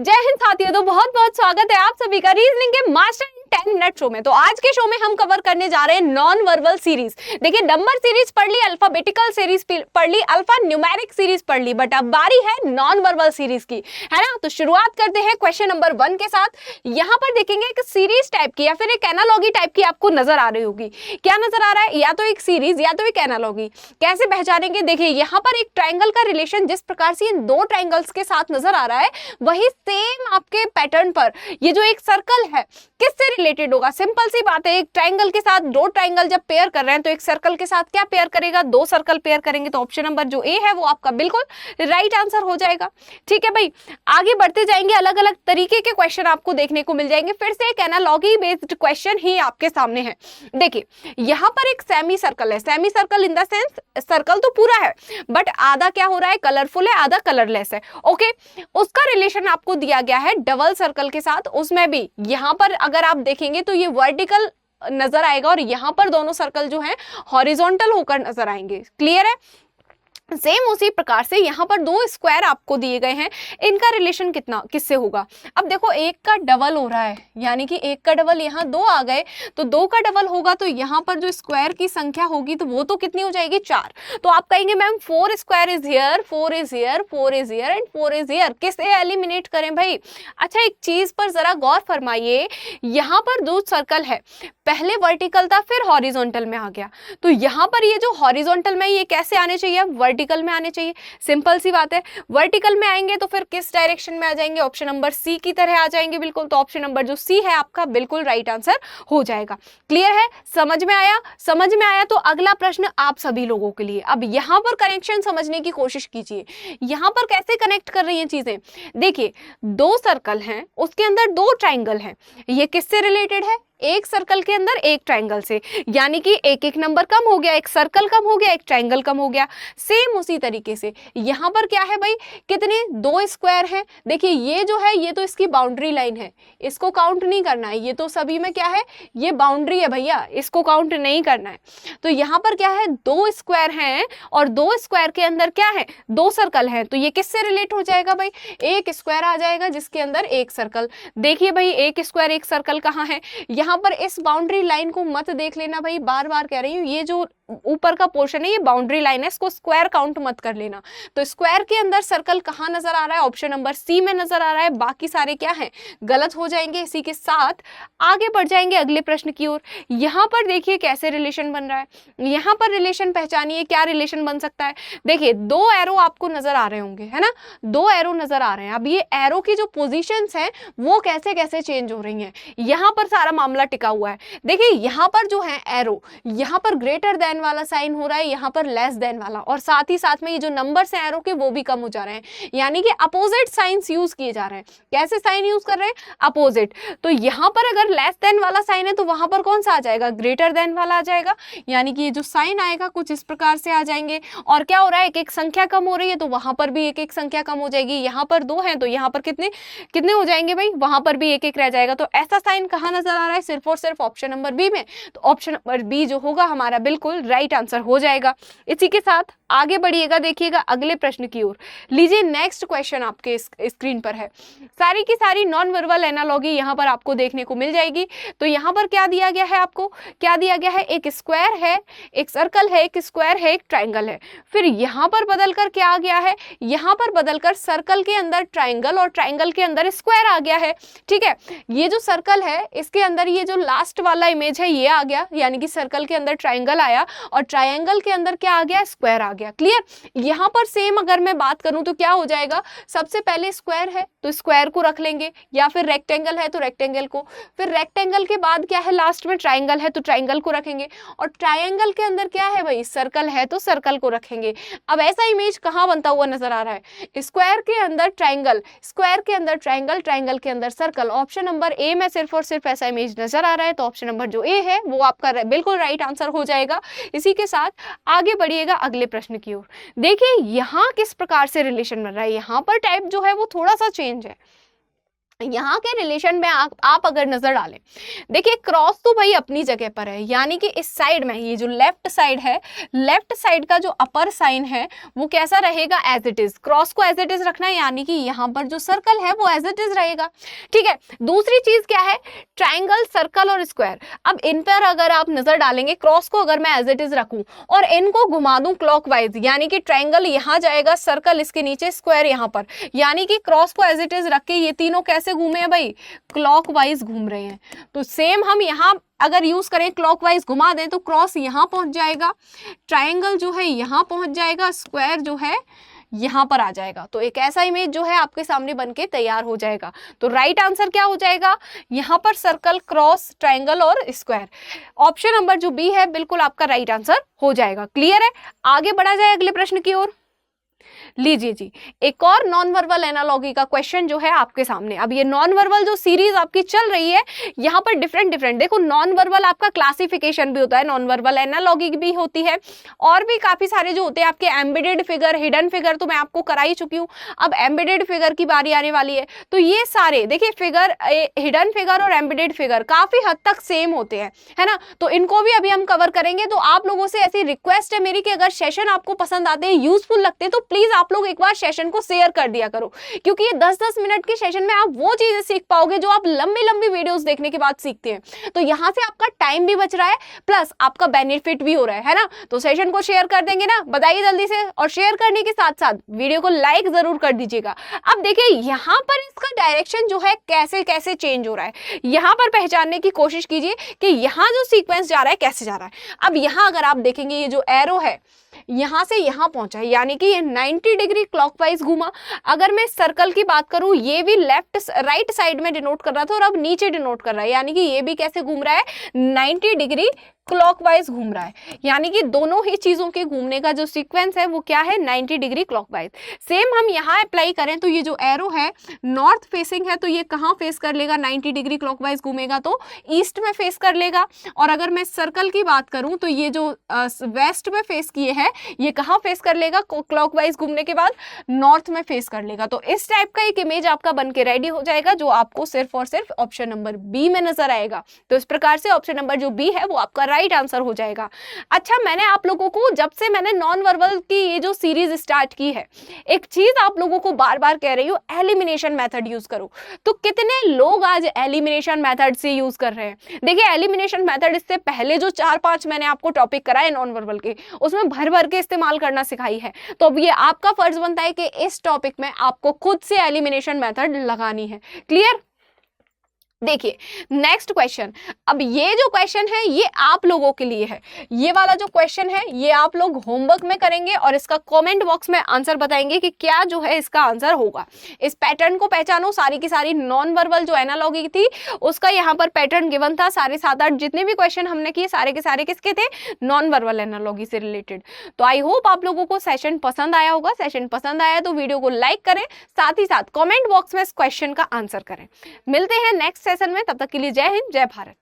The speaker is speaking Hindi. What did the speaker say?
जय हिंद साथियों। तो बहुत बहुत स्वागत है आप सभी का रीजनिंग के मास्टर 10 मिनट शो में। तो आज के शो में हम कवर करने जा रहे हैं नॉन वर्बल सीरीज। देखिए, नंबर सीरीज पढ़ ली, अल्फाबेटिकल सीरीज पढ़ ली, अल्फा न्यूमेरिक सीरीज पढ़ ली, बट अब बारी है नॉन वर्बल सीरीज की, है ना। तो शुरुआत करते हैं क्वेश्चन नंबर 1 के साथ। यहाँ पर देखेंगे एक सीरीज टाइप की या फिर एक एनालॉगी टाइप की आपको नजर आ रही होगी। क्या नजर आ रहा है? या तो एक सीरीज या तो एक एनालॉगी। कैसे पहचानेंगे? देखिए, यहाँ पर एक ट्राइंगल का रिलेशन जिस प्रकार से इन दो ट्राइंगल्स के साथ नजर आ रहा है, वही सेम आपके पैटर्न पर ये जो एक सर्कल है किससे रिलेटेड होगा? सिंपल सी बात है, एक ट्राइंगल के साथ दो ट्राइंगल जब पेयर कर रहे हैं तो एक सर्कल के साथ क्या पेयर करेगा? दो सर्कल पेयर करेंगे। तो ऑप्शन नंबर जो ए है वो आपका बिल्कुल राइट आंसर हो जाएगा। ठीक है भाई, आगे बढ़ते जाएंगे, अलग अलग तरीके के क्वेश्चन आपको देखने को मिल जाएंगे। फिर से एक एनालॉगी बेस्ड क्वेश्चन ही आपके सामने है। देखिए, यहाँ पर एक सेमी सर्कल है। Semi circle in the sense circle तो पूरा है बट आधा क्या हो रहा है? कलरफुल है, आधा कलरलेस है। ओके, उसका रिलेशन आपको दिया गया है डबल सर्कल के साथ। उसमें भी यहाँ पर अगर आप देखेंगे तो ये वर्टिकल नजर आएगा और यहाँ पर दोनों सर्कल जो हैं हॉरिजॉन्टल होकर नजर आएंगे। क्लियर है? सेम उसी प्रकार से यहाँ पर दो स्क्वायर आपको दिए गए हैं, इनका रिलेशन कितना किससे होगा? अब देखो, एक का डबल हो रहा है, यानी कि एक का डबल, यहाँ दो आ गए तो दो का डबल होगा तो यहाँ पर जो स्क्वायर की संख्या होगी तो वो तो कितनी हो जाएगी? 4। तो आप कहेंगे ma'am 4 square is here, 4 is here, 4 is here and 4 is here. किससे एलिमिनेट करें भाई? अच्छा, एक चीज पर जरा गौर फरमाइए, यहाँ पर दो सर्कल है, पहले वर्टिकल था फिर हॉरिजॉन्टल में आ गया, तो यहाँ पर ये जो हॉरिजॉन्टल में ये कैसे आने चाहिए? वर्टिकल में आने चाहिए। सिंपल सी बात है, वर्टिकल में आएंगे तो फिर किस डायरेक्शन में आ जाएंगे? ऑप्शन नंबर सी की तरह आ जाएंगे बिल्कुल। तो ऑप्शन नंबर जो सी है आपका बिल्कुल राइट आंसर हो जाएगा। क्लियर है? समझ में आया? समझ में आया तो अगला प्रश्न आप सभी लोगों के लिए। अब यहाँ पर कनेक्शन समझने की कोशिश कीजिए। यहाँ पर कैसे कनेक्ट कर रही हैं चीजें? देखिए, दो सर्कल हैं, उसके अंदर दो ट्राइंगल हैं, ये किससे रिलेटेड है? एक सर्कल के अंदर एक ट्राइंगल से, यानी कि एक एक नंबर कम हो गया, एक सर्कल कम हो गया, एक ट्राइंगल कम हो गया। सेम उसी तरीके से यहाँ पर क्या है भाई? कितने? दो स्क्वायर हैं। देखिए, ये जो है ये तो इसकी बाउंड्री लाइन है, इसको काउंट नहीं करना है। ये तो सभी में क्या है? ये बाउंड्री है भैया, इसको काउंट नहीं करना है। तो यहाँ पर क्या है? दो स्क्वायर हैं और दो स्क्वायर के अंदर क्या है? दो सर्कल है। तो ये किससे रिलेट हो जाएगा भाई? एक स्क्वायर आ जाएगा जिसके अंदर एक सर्कल। देखिए भाई, एक स्क्वायर एक सर्कल कहाँ है? यहाँ पर इस बाउंड्री लाइन को मत देख लेना भाई, बार बार कह रही हूँ, ये जो ऊपर का पोर्शन है ये बाउंड्री लाइन है, इसको स्क्वायर काउंट मत कर लेना। तो स्क्वायर के अंदर सर्कल कहाँ नजर आ रहा है? ऑप्शन नंबर सी में नजर आ रहा है। बाकी सारे क्या है? गलत हो जाएंगे। इसी के साथ आगे बढ़ जाएंगे अगले प्रश्न की ओर। यहाँ पर देखिए कैसे रिलेशन बन रहा है। यहाँ पर रिलेशन पहचानिए, क्या रिलेशन बन सकता है? देखिए, दो एरो आपको नजर आ रहे होंगे, है ना, दो एरो नजर आ रहे हैं। अब ये एरो की जो पोजिशंस है वो कैसे कैसे चेंज हो रही है, यहाँ पर सारा मामला टिका हुआ है। देखिए, यहाँ पर जो है एरो, यहाँ पर ग्रेटर देन वाला साइन हो रहा है, यहाँ पर लेस देन वाला, और साथ ही साथ में ये जो नंबर्स हैं एरो के वो भी कम हो जा रहे हैं, यानी कि अपोजिट साइंस यूज किए जा रहे हैं। कैसे साइन यूज कर रहे हैं? अपोजिट। तो यहाँ पर अगर लेस देन वाला साइन है तो वहां पर कौन सा आ जाएगा? ग्रेटर देन वाला आ जाएगा, यानी कि ये जो साइन आएगा कुछ इस प्रकार से आ जाएंगे। और क्या हो रहा है? एक एक संख्या कम हो रही है तो वहां पर भी एक एक संख्या कम हो जाएगी। यहाँ पर दो है तो यहाँ पर कितने कितने हो जाएंगे भाई? वहां पर भी एक एक रह जाएगा। तो ऐसा साइन कहाँ नजर आ रहा है? सिर्फ और सिर्फ ऑप्शन नंबर बी में। तो ऑप्शन नंबर बी जो होगा हमारा बिल्कुल राइट आंसर हो जाएगा। इसी के साथ आगे बढ़िएगा, देखिएगा अगले प्रश्न की ओर। लीजिए, नेक्स्ट क्वेश्चन आपके स्क्रीन पर है। सारी की सारी नॉन वर्बल एनालॉगी यहाँ पर आपको देखने को मिल जाएगी। तो यहाँ पर क्या दिया गया है आपको? क्या दिया गया है? एक स्क्वायर है, एक सर्कल है, एक स्क्वायर है, एक ट्राइंगल है। फिर यहाँ पर बदलकर क्या आ गया है? यहाँ पर बदलकर सर्कल के अंदर ट्राइंगल और ट्राइंगल के अंदर स्क्वायर आ गया है। ठीक है, ये जो सर्कल है इसके अंदर ये जो लास्ट वाला इमेज है ये आ गया, यानी कि सर्कल के अंदर ट्राइंगल आया और ट्राइंगल के अंदर क्या आ गया? स्क्वायर आ गया। क्लियर? यहाँ पर सेम अगर मैं बात करूं तो क्या हो जाएगा? सबसे पहले स्क्वायर है तो स्क्वायर को रख लेंगे, या फिर रेक्टेंगल है तो रेक्टेंगल को, फिर रेक्टेंगल के बाद क्या है? लास्ट में ट्राइंगल है तो ट्राइंगल को रखेंगे, और ट्राइंगल के अंदर क्या है भाई? सर्कल है तो सर्कल को रखेंगे। अब ऐसा इमेज कहाँ बनता हुआ नजर आ रहा है? स्क्वायर के अंदर ट्राइंगल, स्क्वायर के अंदर ट्राइंगल, ट्राइंगल के अंदर सर्कल। ऑप्शन नंबर ए में सिर्फ और सिर्फ ऐसा इमेज नजर आ रहा है, तो ऑप्शन नंबर जो ए है वो आपका बिल्कुल राइट आंसर हो जाएगा। इसी के साथ आगे बढ़िएगा अगले प्रश्न की ओर। देखिए, यहाँ किस प्रकार से रिलेशन बन रहा है। यहाँ पर टाइप जो है वो थोड़ा सा चेंज है। यहाँ के रिलेशन में आप अगर नजर डालें, देखिए क्रॉस तो भाई अपनी जगह पर है, यानी कि इस साइड में ये जो लेफ्ट साइड है, लेफ्ट साइड का जो अपर साइन है वो कैसा रहेगा, एज इट इज। क्रॉस को एज इट इज रखना है, यानी कि यहाँ पर जो सर्कल है वो एज इट इज रहेगा। ठीक है, दूसरी चीज क्या है, ट्राइंगल, सर्कल और स्क्वायर। अब इन पर अगर आप नजर डालेंगे, क्रॉस को अगर मैं एज इट इज रखूं और इनको घुमा दूं क्लॉकवाइज, यानी कि ट्राइंगल यहाँ जाएगा, सर्कल इसके नीचे, स्क्वायर यहाँ पर, यानी कि क्रॉस को एज इट इज रख के ये तीनों कैसे घूमे हैं भाई, क्लॉकवाइज घूम रहे हैं। तो सेम हम यहाँ अगर यूज करें, क्लॉकवाइज घुमा दें तो क्रॉस यहाँ पहुंच जाएगा, ट्रायंगल जो है यहाँ पहुंच जाएगा, स्क्वायर जो है यहाँ पर आ जाएगा। तो एक ऐसा इमेज जो है आपके सामने बनके तैयार हो जाएगा। तो राइट आंसर क्या हो जाएगा, यहाँ पर सर्कल, क्रॉस, ट्रायंगल और स्क्वायर। ऑप्शन नंबर जो बी है बिल्कुल आपका राइट आंसर हो जाएगा। क्लियर है, आगे बढ़ा जाए अगले प्रश्न की ओर। लीजिए जी, एक और नॉन वर्बल एनालॉगी का क्वेश्चन जो है आपके सामने। अब ये नॉन वर्बल जो सीरीज आपकी चल रही है, यहाँ पर डिफरेंट देखो, नॉन वर्बल आपका क्लासिफिकेशन भी होता है, नॉन वर्बल एनालॉगी भी होती है, और भी काफी सारे जो होते हैं आपके एम्बेडेड फिगर, हिडन फिगर तो मैं आपको करा ही चुकी हूँ। अब एम्बेडेड फिगर की बारी आने वाली है। तो ये सारे देखिए फिगर, हिडन फिगर और एम्बेडेड फिगर काफी हद तक सेम होते हैं, है ना। तो इनको भी अभी हम कवर करेंगे। तो आप लोगों से ऐसी रिक्वेस्ट है मेरी कि अगर सेशन आपको पसंद आते हैं, यूजफुल लगते हैं, तो प्लीज आप लोग एक बार सेशन को शेयर कर दिया करो, क्योंकि ये 10-10 मिनट के सेशन में आप वो चीजें सीख पाओगे जो आप लंबी वीडियोस देखने के बाद सीखते हैं। तो यहां से आपका टाइम भी बच रहा है, प्लस आपका बेनिफिट भी हो रहा है ना। तो सेशन को शेयर कर देंगे ना, बताइए जल्दी से। और शेयर करने के साथ साथ वीडियो को लाइक जरूर कर दीजिएगा। अब देखिए यहाँ पर इसका डायरेक्शन जो है कैसे कैसे चेंज हो रहा है, यहाँ पर पहचानने की कोशिश कीजिए कि यहाँ जो सीक्वेंस जा रहा है कैसे जा रहा है। अब यहाँ अगर आप देखेंगे, ये जो एरो है यहां से यहां पहुंचा है, यानी कि ये 90 डिग्री क्लॉकवाइज घूमा। अगर मैं सर्कल की बात करूं, ये भी राइट साइड में डिनोट कर रहा था और अब नीचे डिनोट कर रहा है, यानी कि ये भी कैसे घूम रहा है, 90 डिग्री क्लॉकवाइज घूम रहा है। यानी कि दोनों ही चीजों के घूमने का जो सीक्वेंस है वो क्या है, 90 डिग्री क्लॉकवाइज। सेम हम यहाँ अप्लाई करें तो ये जो एरो है नॉर्थ फेसिंग है, तो ये कहाँ फेस कर लेगा, 90 डिग्री क्लॉकवाइज घूमेगा तो ईस्ट में फेस कर लेगा। और अगर मैं सर्कल की बात करूं तो ये जो वेस्ट में फेस किए है, ये कहाँ फेस कर लेगा, क्लॉकवाइज घूमने के बाद नॉर्थ में फेस कर लेगा। तो इस टाइप का एक इमेज आपका बन के रेडी हो जाएगा, जो आपको सिर्फ और सिर्फ ऑप्शन नंबर बी में नजर आएगा। तो इस प्रकार से ऑप्शन नंबर जो बी है वो आपका राइट आंसर हो जाएगा। अच्छा, मैंने आप लोगों को जब से मैंने नॉन वर्बल की ये जो सीरीज स्टार्ट की है, एक चीज आप लोगों को बार बार कह रही हूँ, एलिमिनेशन मेथड यूज करो। तो कितने लोग आज एलिमिनेशन मेथड से यूज कर रहे हैं। देखिए एलिमिनेशन मेथड इससे पहले जो 4-5 मैंने आपको टॉपिक कराए नॉन वर्बल के, उसमें भर भर के इस्तेमाल करना सिखाई है। तो अब ये आपका फर्ज बनता है कि इस टॉपिक में आपको खुद से एलिमिनेशन मेथड लगानी है। क्लियर। देखिए नेक्स्ट क्वेश्चन। अब ये जो क्वेश्चन है ये आप लोगों के लिए है। ये वाला जो क्वेश्चन है ये आप लोग होमवर्क में करेंगे और इसका कमेंट बॉक्स में आंसर बताएंगे कि क्या जो है इसका आंसर होगा। इस पैटर्न को पहचानो। सारी की सारी नॉन वर्बल जो एनालॉगी थी उसका यहाँ पर पैटर्न गिवन था। सारे 7-8 जितने भी क्वेश्चन हमने किए सारे के सारे किसके थे, नॉन वर्बल एनालॉगी से रिलेटेड। तो आई होप आप लोगों को सेशन पसंद आया होगा। सेशन पसंद आया तो वीडियो को लाइक करें, साथ ही साथ कॉमेंट बॉक्स में इस क्वेश्चन का आंसर करें। मिलते हैं नेक्स्ट सेशन में, तब तक के लिए जय हिंद, जय भारत।